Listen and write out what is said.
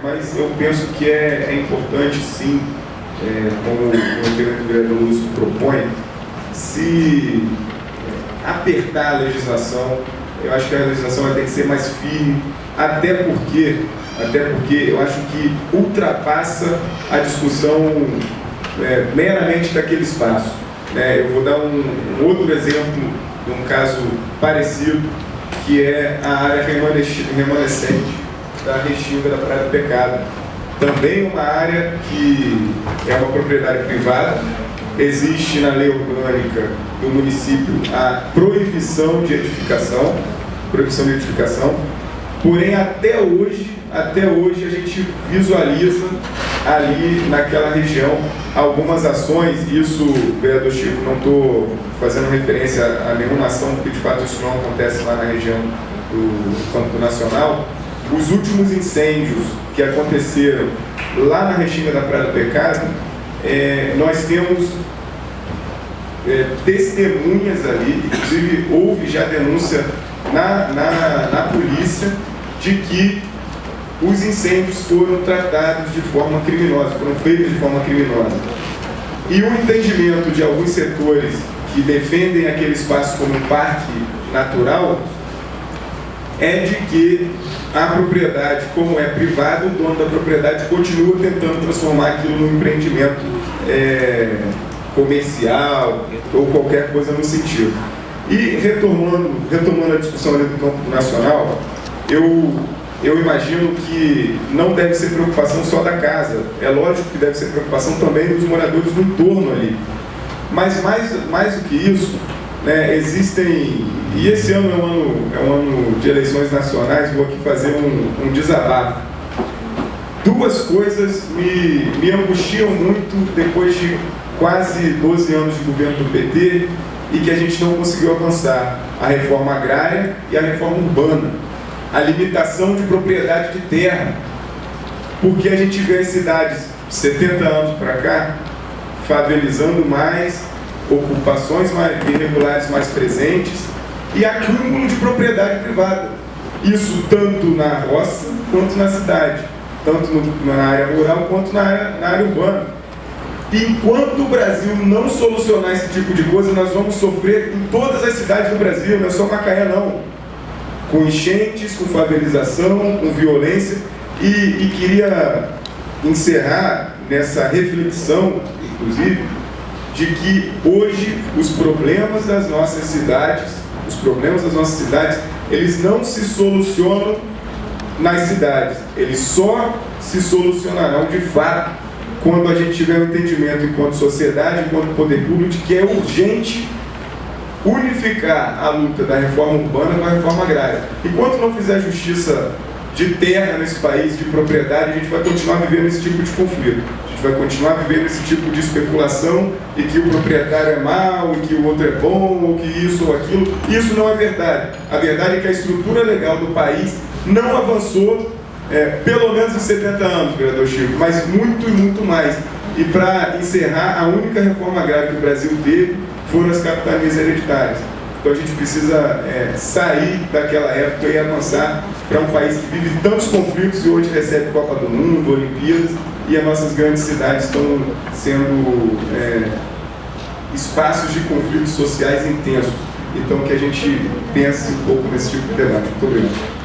mas eu penso que é importante, sim, como o vereador Lúcio propõe, se apertar a legislação. Eu acho que a legislação vai ter que ser mais firme, até porque eu acho que ultrapassa a discussão meramente daquele espaço. Eu vou dar um outro exemplo de um caso parecido, que é a área remanescente da Restinga da Praia do Pecado. Também uma área que é uma propriedade privada. Existe na lei orgânica do município a proibição de edificação, porém até hoje a gente visualiza ali naquela região algumas ações. Isso, vereador Chico, não estou fazendo referência a nenhuma ação, porque de fato isso não acontece lá na região do Campo Nacional. Os últimos incêndios que aconteceram lá na Restinga da Praia do Pecado, nós temos testemunhas ali, inclusive houve já denúncia na polícia de que os incêndios foram tratados de forma criminosa, foram feitos de forma criminosa. E o entendimento de alguns setores que defendem aquele espaço como um parque natural é de que a propriedade, como é privada, o dono da propriedade continua tentando transformar aquilo num empreendimento comercial ou qualquer coisa no sentido. E retomando a discussão ali do Campo Nacional, eu imagino que não deve ser preocupação só da casa. É lógico que deve ser preocupação também dos moradores do entorno ali. Mas mais do que isso, existem... E esse ano é um ano de eleições nacionais, vou aqui fazer um desabafo. Duas coisas me angustiam muito depois de quase 12 anos de governo do PT e que a gente não conseguiu avançar: a reforma agrária e a reforma urbana, a limitação de propriedade de terra, porque a gente vê as cidades 70 anos para cá favelizando mais, ocupações irregulares mais presentes e acúmulo de propriedade privada. Isso tanto na roça quanto na cidade, tanto na área rural quanto na área urbana. Enquanto o Brasil não solucionar esse tipo de coisa, nós vamos sofrer em todas as cidades do Brasil, não é só Macaé não, com enchentes, com favelização, com violência. E queria encerrar nessa reflexão, inclusive, de que hoje os problemas das nossas cidades, eles não se solucionam nas cidades, eles só se solucionarão de fato quando a gente tiver um entendimento enquanto sociedade, enquanto poder público, de que é urgente unificar a luta da reforma urbana com a reforma agrária. Enquanto não fizer justiça de terra nesse país, de propriedade, a gente vai continuar vivendo esse tipo de conflito. A gente vai continuar vivendo esse tipo de especulação e que o proprietário é mau, e que o outro é bom, ou que isso ou aquilo. Isso não é verdade. A verdade é que a estrutura legal do país não avançou pelo menos em 70 anos, vereador Chico, mas muito e muito mais. E para encerrar, a única reforma agrária que o Brasil teve foram as capitanias hereditárias. Então a gente precisa sair daquela época e avançar para um país que vive tantos conflitos e hoje recebe Copa do Mundo, Olimpíadas, e as nossas grandes cidades estão sendo espaços de conflitos sociais intensos. Então que a gente pense um pouco nesse tipo de debate. Muito obrigado.